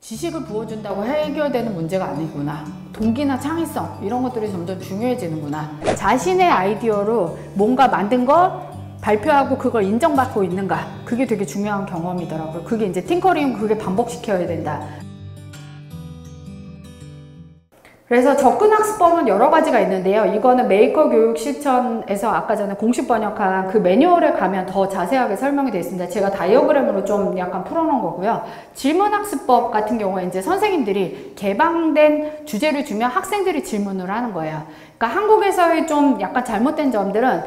지식을 부어준다고 해결되는 문제가 아니구나. 동기나 창의성 이런 것들이 점점 중요해지는구나. 자신의 아이디어로 뭔가 만든 거 발표하고 그걸 인정받고 있는가, 그게 되게 중요한 경험이더라고요. 그게 이제 팅커링, 그게 반복시켜야 된다. 그래서 접근학습법은 여러 가지가 있는데요. 이거는 메이커 교육 실천에서 아까 전에 공식 번역한 그 매뉴얼에 가면 더 자세하게 설명이 되어 있습니다. 제가 다이어그램으로 좀 약간 풀어놓은 거고요. 질문학습법 같은 경우에 이제 선생님들이 개방된 주제를 주면 학생들이 질문을 하는 거예요. 그러니까 한국에서의 좀 약간 잘못된 점들은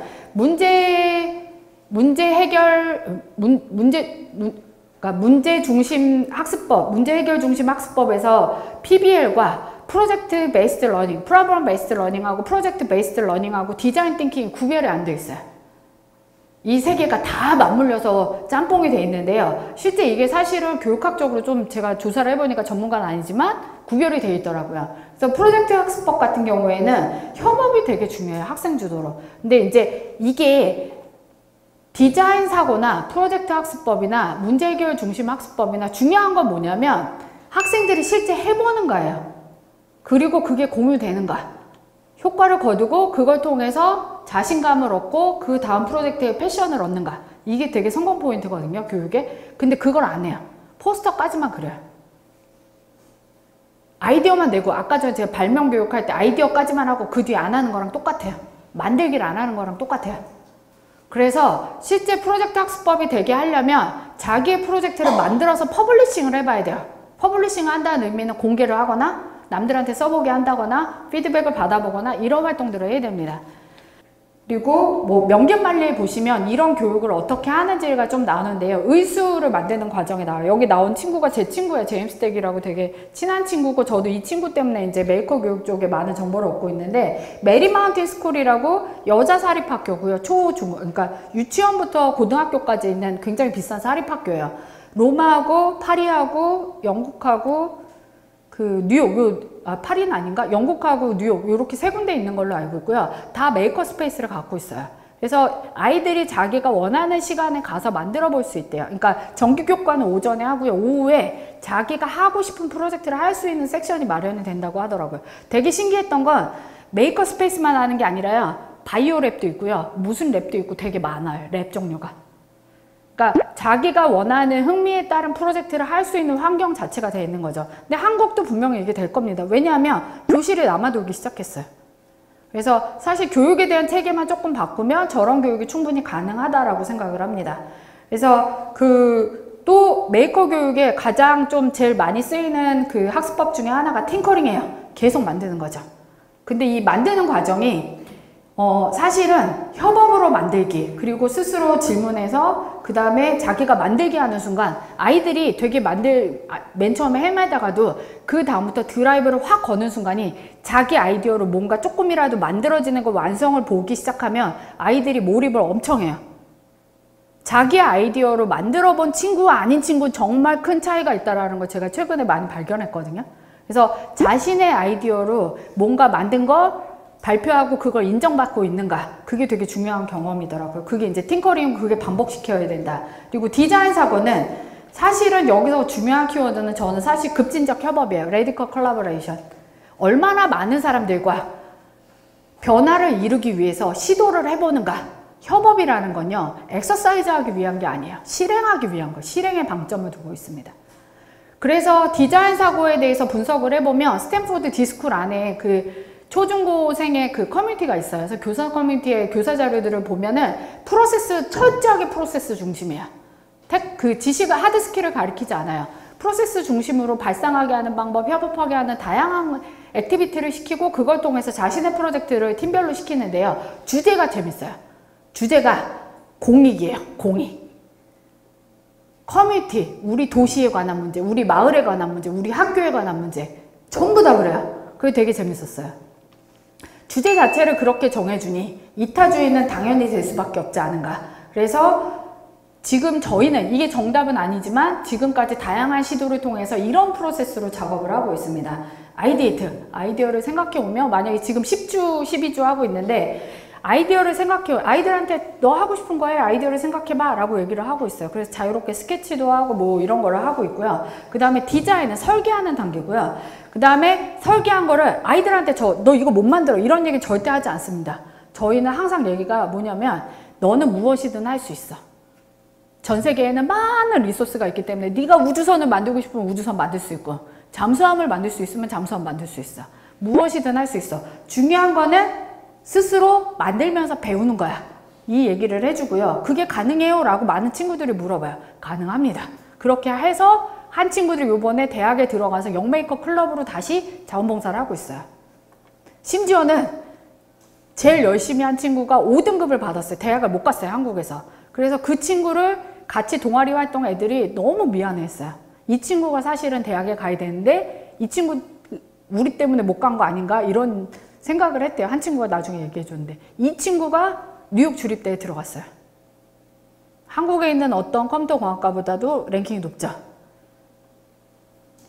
그러니까 문제 중심 학습법, 문제 해결 중심 학습법에서 PBL과 프로젝트 베이스드 러닝, 프로블럼 베이스드 러닝하고 프로젝트 베이스드 러닝하고 디자인 띵킹이 구별이 안 돼 있어요. 이 세 개가 다 맞물려서 짬뽕이 돼 있는데요. 실제 이게 사실은 교육학적으로 좀 제가 조사를 해보니까 전문가는 아니지만 구별이 돼 있더라고요. 그래서 프로젝트 학습법 같은 경우에는 협업이 되게 중요해요. 학생 주도로. 근데 이제 이게 디자인 사고나 프로젝트 학습법이나 문제 해결 중심 학습법이나 중요한 건 뭐냐면 학생들이 실제 해보는 거예요. 그리고 그게 공유되는가, 효과를 거두고 그걸 통해서 자신감을 얻고 그 다음 프로젝트에 패션을 얻는가, 이게 되게 성공 포인트거든요, 교육에. 근데 그걸 안 해요. 포스터까지만 그려요. 아이디어만 내고, 아까 전에 제가 발명 교육할 때 아이디어까지만 하고 그 뒤에 안 하는 거랑 똑같아요. 만들기를 안 하는 거랑 똑같아요. 그래서 실제 프로젝트 학습법이 되게 하려면 자기의 프로젝트를 만들어서 퍼블리싱을 해봐야 돼요. 퍼블리싱을 한다는 의미는 공개를 하거나 남들한테 써보게 한다거나 피드백을 받아보거나 이런 활동들을 해야 됩니다. 그리고 뭐 명견말리에 보시면 이런 교육을 어떻게 하는지가 좀 나오는데요. 의수를 만드는 과정에 나와요. 여기 나온 친구가 제 친구예요. 제임스 덱이라고 되게 친한 친구고, 저도 이 친구 때문에 이제 메이커 교육 쪽에 많은 정보를 얻고 있는데, 메리마운틴 스쿨이라고 여자 사립학교고요. 그러니까 유치원부터 고등학교까지 있는 굉장히 비싼 사립학교예요. 로마하고 파리하고 영국하고 그 뉴욕, 파리는 아닌가? 영국하고 뉴욕 이렇게 세 군데 있는 걸로 알고 있고요. 다 메이커 스페이스를 갖고 있어요. 그래서 아이들이 자기가 원하는 시간에 가서 만들어 볼 수 있대요. 그러니까 정규 교과는 오전에 하고요. 오후에 자기가 하고 싶은 프로젝트를 할 수 있는 섹션이 마련이 된다고 하더라고요. 되게 신기했던 건 메이커 스페이스만 하는 게 아니라요. 바이오 랩도 있고요. 무슨 랩도 있고 되게 많아요. 랩 종류가. 그러니까 자기가 원하는 흥미에 따른 프로젝트를 할 수 있는 환경 자체가 되어 있는 거죠. 근데 한국도 분명히 이게 될 겁니다. 왜냐하면 교실이 남아돌기 시작했어요. 그래서 사실 교육에 대한 체계만 조금 바꾸면 저런 교육이 충분히 가능하다라고 생각을 합니다. 그래서 또 메이커 교육에 가장 좀 제일 많이 쓰이는 그 학습법 중에 하나가 팅커링이에요. 계속 만드는 거죠. 근데 이 만드는 과정이 사실은 협업으로 만들기, 그리고 스스로 질문해서 그 다음에 자기가 만들게 하는 순간 아이들이 되게 맨 처음에 헤매다가도 그 다음부터 드라이브를 확 거는 순간이 자기 아이디어로 뭔가 조금이라도 만들어지는 거 완성을 보기 시작하면 아이들이 몰입을 엄청 해요. 자기 아이디어로 만들어 본 친구와 아닌 친구는 정말 큰 차이가 있다는 걸 제가 최근에 많이 발견했거든요. 그래서 자신의 아이디어로 뭔가 만든 거 발표하고 그걸 인정받고 있는가, 그게 되게 중요한 경험이더라고요. 그게 이제 팅커링, 그게 반복시켜야 된다. 그리고 디자인 사고는 사실은 여기서 중요한 키워드는 저는 사실 급진적 협업이에요. 레디컬 컬래버레이션. 얼마나 많은 사람들과 변화를 이루기 위해서 시도를 해보는가. 협업이라는 건요, 엑서사이즈 하기 위한 게 아니에요. 실행하기 위한 거, 실행에 방점을 두고 있습니다. 그래서 디자인 사고에 대해서 분석을 해보면 스탠포드 디스쿨 안에 그 초중고생의 그 커뮤니티가 있어요. 그래서 교사 커뮤니티의 교사 자료들을 보면은 철저하게 프로세스 중심이에요. 그 지식을, 하드 스킬을 가리키지 않아요. 프로세스 중심으로 발상하게 하는 방법, 협업하게 하는 다양한 액티비티를 시키고 그걸 통해서 자신의 프로젝트를 팀별로 시키는데요. 주제가 재밌어요. 주제가 공익이에요. 공익. 커뮤니티, 우리 도시에 관한 문제, 우리 마을에 관한 문제, 우리 학교에 관한 문제, 전부 다 그래요. 그게 되게 재밌었어요. 주제 자체를 그렇게 정해주니 이타주의는 당연히 될 수밖에 없지 않은가. 그래서 지금 저희는, 이게 정답은 아니지만 지금까지 다양한 시도를 통해서 이런 프로세스로 작업을 하고 있습니다. 아이디어를 생각해 보면, 만약에 지금 10주, 12주 하고 있는데 아이디어를 생각해요. 아이들한테 너 하고 싶은 거 해. 아이디어를 생각해봐 라고 얘기를 하고 있어요. 그래서 자유롭게 스케치도 하고 뭐 이런 거를 하고 있고요. 그 다음에 디자인은 설계하는 단계고요. 그 다음에 설계한 거를 아이들한테 너 이거 못 만들어 이런 얘기 절대 하지 않습니다. 저희는 항상 얘기가 뭐냐면 너는 무엇이든 할 수 있어. 전 세계에는 많은 리소스가 있기 때문에 네가 우주선을 만들고 싶으면 우주선 만들 수 있고 잠수함을 만들 수 있으면 잠수함 만들 수 있어. 무엇이든 할 수 있어. 중요한 거는 스스로 만들면서 배우는 거야. 이 얘기를 해주고요. 그게 가능해요? 라고 많은 친구들이 물어봐요. 가능합니다. 그렇게 해서 한 친구들이 요번에 대학에 들어가서 영메이커 클럽으로 다시 자원봉사를 하고 있어요. 심지어는 제일 열심히 한 친구가 5등급을 받았어요. 대학을 못 갔어요. 한국에서. 그래서 그 친구를 같이 동아리 활동 애들이 너무 미안했어요. 이 친구가 사실은 대학에 가야 되는데 이 친구 우리 때문에 못 간 거 아닌가 이런 생각을 했대요. 한 친구가 나중에 얘기해 줬는데 이 친구가 뉴욕 주립대에 들어갔어요. 한국에 있는 어떤 컴퓨터 공학과보다도 랭킹이 높죠.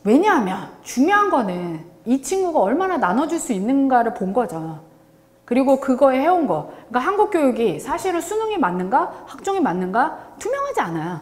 왜냐하면 중요한 거는 이 친구가 얼마나 나눠줄 수 있는가를 본 거죠. 그리고 그거에 해온 거. 그러니까 한국 교육이 사실은 수능이 맞는가 학종이 맞는가 투명하지 않아요.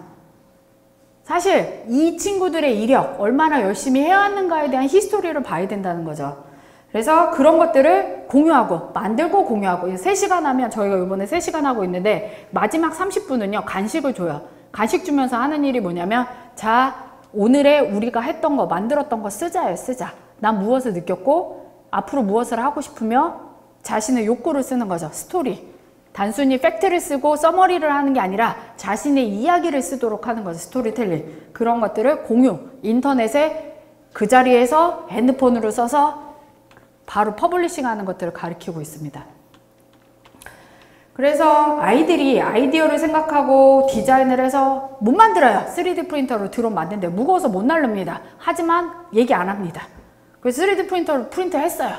사실 이 친구들의 이력 얼마나 열심히 해왔는가에 대한 히스토리를 봐야 된다는 거죠. 그래서 그런 것들을 공유하고 만들고 공유하고 3시간 하면 저희가 이번에 3시간 하고 있는데 마지막 30분은요 간식을 줘요. 간식 주면서 하는 일이 뭐냐면 자 오늘의 우리가 했던 거 만들었던 거 쓰자예요. 쓰자. 난 무엇을 느꼈고 앞으로 무엇을 하고 싶으며 자신의 욕구를 쓰는 거죠. 스토리. 단순히 팩트를 쓰고 서머리를 하는 게 아니라 자신의 이야기를 쓰도록 하는 거죠. 스토리텔링. 그런 것들을 공유. 인터넷에 그 자리에서 핸드폰으로 써서 바로 퍼블리싱 하는 것들을 가르치고 있습니다. 그래서 아이들이 아이디어를 생각하고 디자인을 해서 못 만들어요. 3D 프린터로 드론 만드는데 무거워서 못 날릅니다. 하지만 얘기 안 합니다. 그래서 3D 프린터로 프린트 했어요.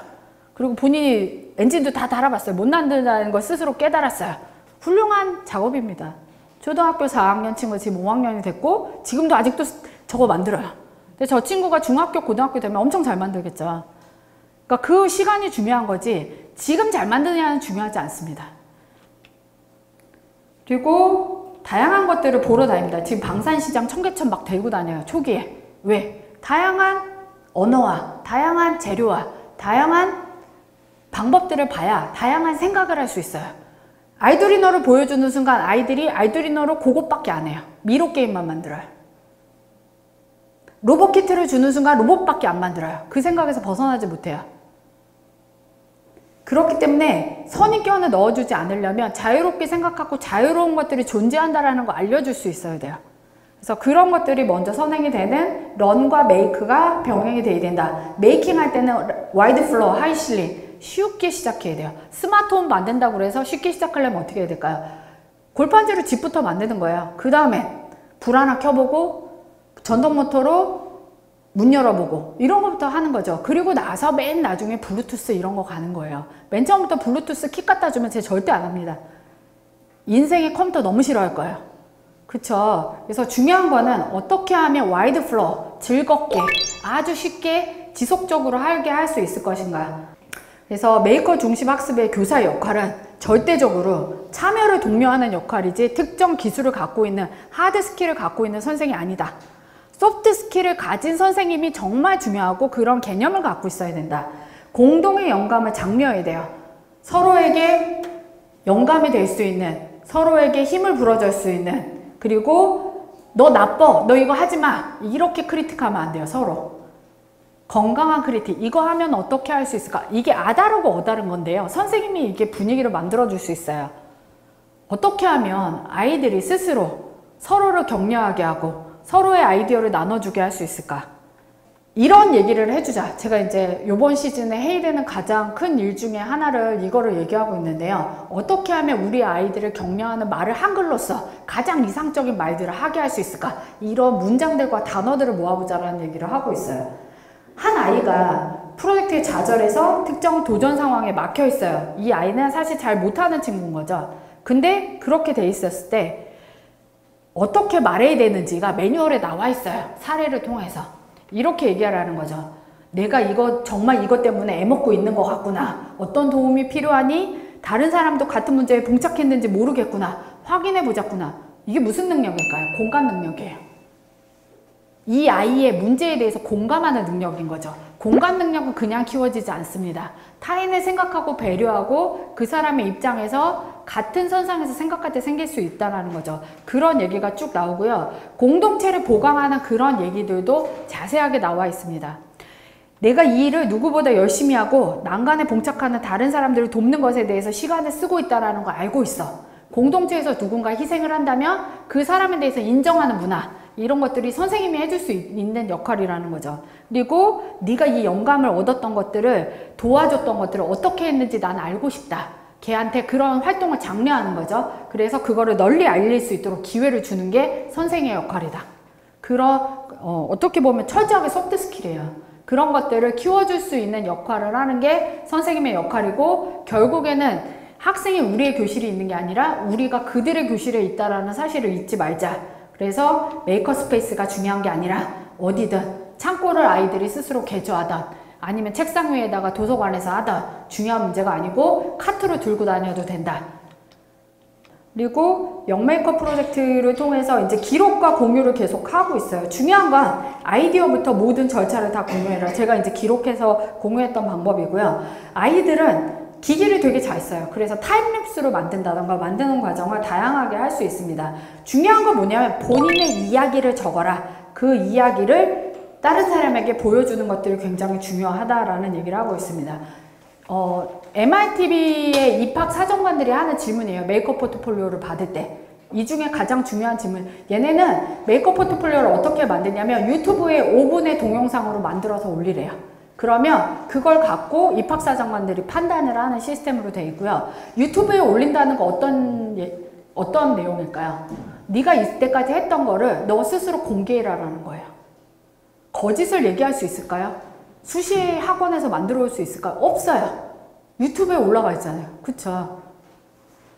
그리고 본인이 엔진도 다 달아봤어요. 못 만든다는 걸 스스로 깨달았어요. 훌륭한 작업입니다. 초등학교 4학년 친구 지금 5학년이 됐고 지금도 아직도 저거 만들어요. 근데 저 친구가 중학교, 고등학교 되면 엄청 잘 만들겠죠. 그러니까 그 시간이 중요한 거지 지금 잘 만드느냐는 중요하지 않습니다. 그리고 다양한 것들을 보러 다닙니다. 지금 방산시장 청계천 막 데리고 다녀요. 초기에. 왜? 다양한 언어와 다양한 재료와 다양한 방법들을 봐야 다양한 생각을 할 수 있어요. 아이돌이너를 보여주는 순간 아이들이 아이돌이너로 그것밖에 안 해요. 미로 게임만 만들어요. 로봇 키트를 주는 순간 로봇밖에 안 만들어요. 그 생각에서 벗어나지 못해요. 그렇기 때문에 선입견을 넣어주지 않으려면 자유롭게 생각하고 자유로운 것들이 존재한다는 거 알려줄 수 있어야 돼요. 그래서 그런 것들이 먼저 선행이 되는 런과 메이크가 병행이 돼야 된다. 메이킹 할 때는 와이드 플로어, 하이 실링 쉽게 시작해야 돼요. 스마트홈 만든다고 해서 쉽게 시작하려면 어떻게 해야 될까요? 골판지로 집부터 만드는 거예요. 그 다음에 불 하나 켜보고 전동모터로 문 열어보고 이런 것부터 하는 거죠. 그리고 나서 맨 나중에 블루투스 이런 거 가는 거예요. 맨 처음부터 블루투스 킥 갖다 주면 제 절대 안 합니다. 인생의 컴퓨터 너무 싫어할 거예요. 그쵸? 그래서 중요한 거는 어떻게 하면 와이드 플로어, 즐겁게, 아주 쉽게 지속적으로 하게 할 수 있을 것인가. 그래서 메이커 중심 학습의 교사의 역할은 절대적으로 참여를 독려하는 역할이지 특정 기술을 갖고 있는 하드 스킬을 갖고 있는 선생이 아니다. 소프트 스킬을 가진 선생님이 정말 중요하고 그런 개념을 갖고 있어야 된다. 공동의 영감을 장려해야 돼요. 서로에게 영감이 될 수 있는, 서로에게 힘을 불어줄 수 있는, 그리고 너 나빠, 너 이거 하지 마, 이렇게 크리틱하면 안 돼요. 서로 건강한 크리틱, 이거 하면 어떻게 할 수 있을까? 이게 아다르고 어다른 건데요. 선생님이 이게 분위기를 만들어 줄 수 있어요. 어떻게 하면 아이들이 스스로 서로를 격려하게 하고 서로의 아이디어를 나눠주게 할 수 있을까? 이런 얘기를 해주자. 제가 이제 이번 시즌에 해야 되는 가장 큰 일 중에 하나를 이거를 얘기하고 있는데요. 어떻게 하면 우리 아이들을 격려하는 말을 한글로써 가장 이상적인 말들을 하게 할 수 있을까? 이런 문장들과 단어들을 모아보자라는 얘기를 하고 있어요. 한 아이가 프로젝트에 좌절해서 특정 도전 상황에 막혀 있어요. 이 아이는 사실 잘 못하는 친구인 거죠. 근데 그렇게 돼 있었을 때 어떻게 말해야 되는지가 매뉴얼에 나와 있어요. 사례를 통해서. 이렇게 얘기하라는 거죠. 내가 이거 정말 이것 때문에 애먹고 있는 것 같구나. 어떤 도움이 필요하니? 다른 사람도 같은 문제에 봉착했는지 모르겠구나. 확인해 보자꾸나. 이게 무슨 능력일까요? 공감 능력이에요. 이 아이의 문제에 대해서 공감하는 능력인 거죠. 공감 능력은 그냥 키워지지 않습니다. 타인을 생각하고 배려하고 그 사람의 입장에서 같은 선상에서 생각할 때 생길 수 있다는 거죠. 그런 얘기가 쭉 나오고요. 공동체를 보강하는 그런 얘기들도 자세하게 나와 있습니다. 내가 이 일을 누구보다 열심히 하고 난간에 봉착하는 다른 사람들을 돕는 것에 대해서 시간을 쓰고 있다는 걸 알고 있어. 공동체에서 누군가 희생을 한다면 그 사람에 대해서 인정하는 문화, 이런 것들이 선생님이 해줄 수 있는 역할이라는 거죠. 그리고 네가 이 영감을 얻었던 것들을, 도와줬던 것들을 어떻게 했는지 난 알고 싶다. 걔한테 그런 활동을 장려하는 거죠. 그래서 그거를 널리 알릴 수 있도록 기회를 주는 게 선생의 역할이다. 그런 어떻게 보면 철저하게 소프트 스킬이에요. 그런 것들을 키워줄 수 있는 역할을 하는 게 선생님의 역할이고, 결국에는 학생이 우리의 교실이 있는 게 아니라 우리가 그들의 교실에 있다는 사실을 잊지 말자. 그래서 메이커 스페이스가 중요한 게 아니라 어디든 창고를 아이들이 스스로 개조하던, 아니면 책상 위에다가 도서관에서 하던 중요한 문제가 아니고 카트로 들고 다녀도 된다. 그리고 영메이커 프로젝트를 통해서 이제 기록과 공유를 계속 하고 있어요. 중요한 건 아이디어부터 모든 절차를 다 공유해라. 제가 이제 기록해서 공유했던 방법이고요. 아이들은 기기를 되게 잘 써요. 그래서 타임랩스로 만든다던가 만드는 과정을 다양하게 할 수 있습니다. 중요한 건 뭐냐면 본인의 이야기를 적어라. 그 이야기를 다른 사람에게 보여주는 것들이 굉장히 중요하다라는 얘기를 하고 있습니다. MIT의 입학 사정관들이 하는 질문이에요. 메이커 포트폴리오를 받을 때. 이 중에 가장 중요한 질문. 얘네는 메이커 포트폴리오를 어떻게 만드냐면 유튜브에 5분의 동영상으로 만들어서 올리래요. 그러면 그걸 갖고 입학사정관들이 판단을 하는 시스템으로 되어 있고요. 유튜브에 올린다는 거 어떤 내용일까요? 네가 이때까지 했던 거를 너 스스로 공개해라라는 거예요. 거짓을 얘기할 수 있을까요? 수시 학원에서 만들어 올 수 있을까요? 없어요. 유튜브에 올라가 있잖아요. 그쵸?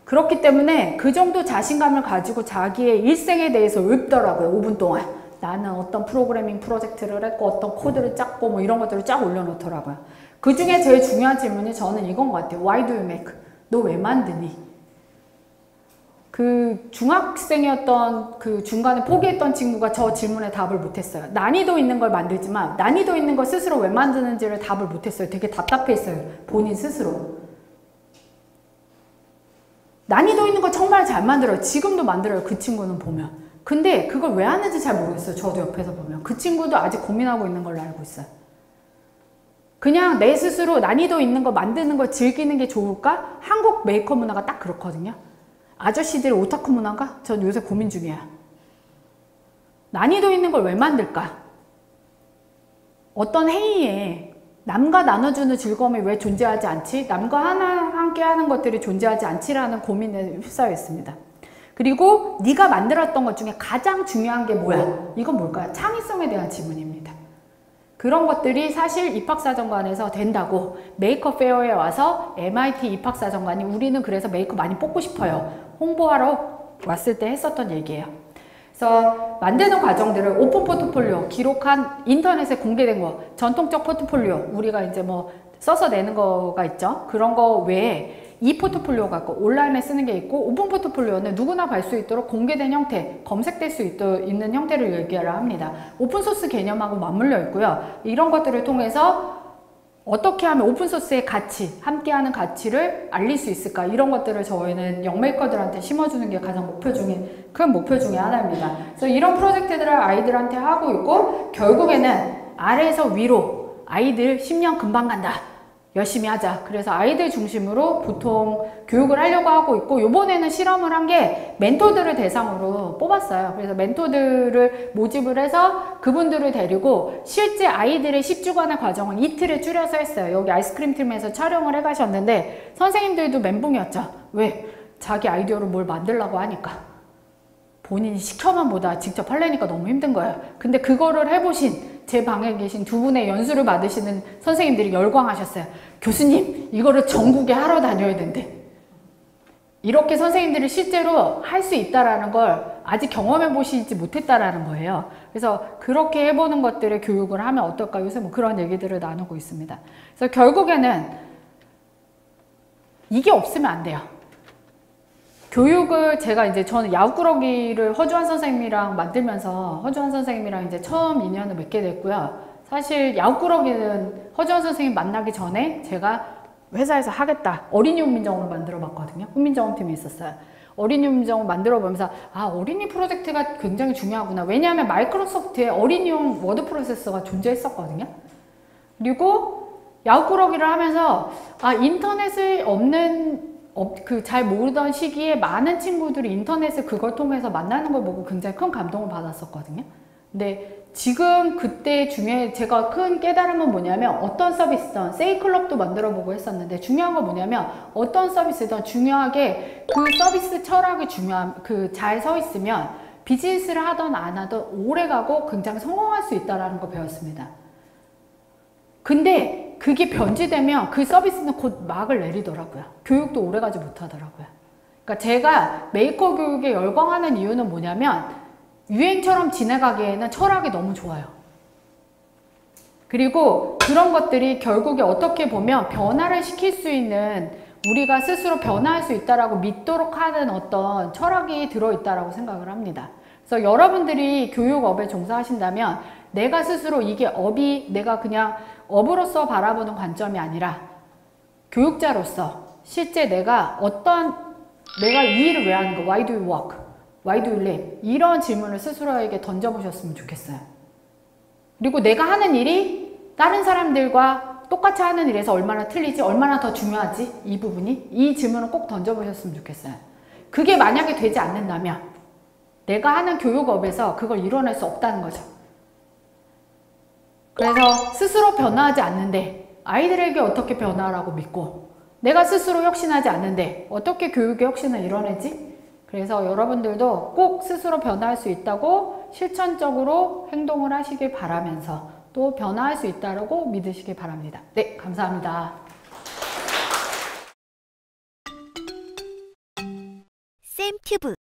그렇기 때문에 그 정도 자신감을 가지고 자기의 일생에 대해서 읊더라고요. 5분 동안. 나는 어떤 프로그래밍 프로젝트를 했고 어떤 코드를 짰고 뭐 이런 것들을 쫙 올려놓더라고요. 그 중에 제일 중요한 질문이 저는 이건 것 같아요. Why do you make? 너 왜 만드니? 그 중학생이었던 그 중간에 포기했던 친구가 저 질문에 답을 못했어요. 난이도 있는 걸 만들지만 난이도 있는 걸 스스로 왜 만드는지를 답을 못했어요. 되게 답답해했어요. 본인 스스로. 난이도 있는 거 정말 잘 만들어요. 지금도 만들어요. 그 친구는 보면. 근데 그걸 왜 하는지 잘 모르겠어요. 저도 옆에서 보면. 그 친구도 아직 고민하고 있는 걸로 알고 있어요. 그냥 내 스스로 난이도 있는 거 만드는 걸 즐기는 게 좋을까? 한국 메이커 문화가 딱 그렇거든요. 아저씨들 오타쿠 문화가? 전 요새 고민 중이에요. 난이도 있는 걸 왜 만들까? 어떤 행위에 남과 나눠주는 즐거움이 왜 존재하지 않지? 남과 함께 하는 것들이 존재하지 않지라는 고민에 휩싸여 있습니다. 그리고 네가 만들었던 것 중에 가장 중요한 게 뭐야? 이건 뭘까요? 창의성에 대한 질문입니다. 그런 것들이 사실 입학사정관에서 된다고 메이커 페어에 와서 MIT 입학사정관이 우리는 그래서 메이커 많이 뽑고 싶어요. 홍보하러 왔을 때 했었던 얘기예요. 그래서 만드는 과정들을 오픈 포트폴리오, 기록한 인터넷에 공개된 거, 전통적 포트폴리오, 우리가 이제 뭐 써서 내는 거가 있죠. 그런 거 외에 이 포트폴리오가 있고 온라인에 쓰는 게 있고, 오픈 포트폴리오는 누구나 볼 수 있도록 공개된 형태, 검색될 수 있는 형태를 얘기하려 합니다. 오픈소스 개념하고 맞물려 있고요. 이런 것들을 통해서 어떻게 하면 오픈소스의 가치, 함께하는 가치를 알릴 수 있을까? 이런 것들을 저희는 영메이커들한테 심어주는 게 가장 큰 목표 중에 하나입니다. 그래서 이런 프로젝트들을 아이들한테 하고 있고, 결국에는 아래에서 위로 아이들 10년 금방 간다. 열심히 하자. 그래서 아이들 중심으로 보통 교육을 하려고 하고 있고, 요번에는 실험을 한 게 멘토들을 대상으로 뽑았어요. 그래서 멘토들을 모집을 해서 그분들을 데리고 실제 아이들의 10주간의 과정을 이틀에 줄여서 했어요. 여기 아이스크림 팀에서 촬영을 해 가셨는데 선생님들도 멘붕이었죠. 왜? 자기 아이디어로 뭘 만들려고 하니까. 본인이 시켜만 보다 직접 하려니까 너무 힘든 거예요. 근데 그거를 해보신 제 방에 계신 두 분의 연수를 받으시는 선생님들이 열광하셨어요. 교수님, 이거를 전국에 하러 다녀야 된대. 이렇게 선생님들이 실제로 할 수 있다는 걸 아직 경험해 보시지 못했다라는 거예요. 그래서 그렇게 해보는 것들의 교육을 하면 어떨까? 요새 뭐 그런 얘기들을 나누고 있습니다. 그래서 결국에는 이게 없으면 안 돼요. 교육을 저는 야구꾸러기를 허주환 선생님이랑 만들면서 허주환 선생님이랑 이제 처음 인연을 맺게 됐고요. 사실 야구꾸러기는 허주환 선생님 만나기 전에 제가 회사에서 하겠다. 어린이 훈민정음을 만들어 봤거든요. 훈민정음 팀이 있었어요. 어린이 훈민정음 만들어 보면서 아, 어린이 프로젝트가 굉장히 중요하구나. 왜냐하면 마이크로소프트에 어린이용 워드 프로세서가 존재했었거든요. 그리고 야구꾸러기를 하면서 아, 인터넷을 잘 모르던 시기에 많은 친구들이 인터넷을 그걸 통해서 만나는 걸 보고 굉장히 큰 감동을 받았었거든요. 근데 지금 그때 제가 큰 깨달음은 뭐냐면 어떤 서비스든 세이클럽도 만들어 보고 했었는데 중요한 건 뭐냐면 어떤 서비스든 중요하게 그 서비스 철학이 잘 서 있으면 비즈니스를 하든 안 하든 오래 가고 굉장히 성공할 수 있다는 걸 배웠습니다. 근데 그게 변질되면 그 서비스는 곧 막을 내리더라고요. 교육도 오래 가지 못하더라고요. 그러니까 제가 메이커 교육에 열광하는 이유는 뭐냐면 유행처럼 지나가기에는 철학이 너무 좋아요. 그리고 그런 것들이 결국에 어떻게 보면 변화를 시킬 수 있는 우리가 스스로 변화할 수 있다라고 믿도록 하는 어떤 철학이 들어있다라고 생각을 합니다. 그래서 여러분들이 교육업에 종사하신다면 내가 스스로 이게 내가 그냥 업으로서 바라보는 관점이 아니라 교육자로서 실제 내가 이 일을 왜 하는 거? Why do you work? Why do you live? 이런 질문을 스스로에게 던져보셨으면 좋겠어요. 그리고 내가 하는 일이 다른 사람들과 똑같이 하는 일에서 얼마나 틀리지? 얼마나 더 중요하지? 이 부분이? 이 질문을 꼭 던져보셨으면 좋겠어요. 그게 만약에 되지 않는다면 내가 하는 교육업에서 그걸 이뤄낼 수 없다는 거죠. 그래서 스스로 변화하지 않는데 아이들에게 어떻게 변화하라고 믿고 내가 스스로 혁신하지 않는데 어떻게 교육의 혁신을 이뤄내지? 그래서 여러분들도 꼭 스스로 변화할 수 있다고 실천적으로 행동을 하시길 바라면서 또 변화할 수 있다고 믿으시길 바랍니다. 네, 감사합니다. 쌤튜브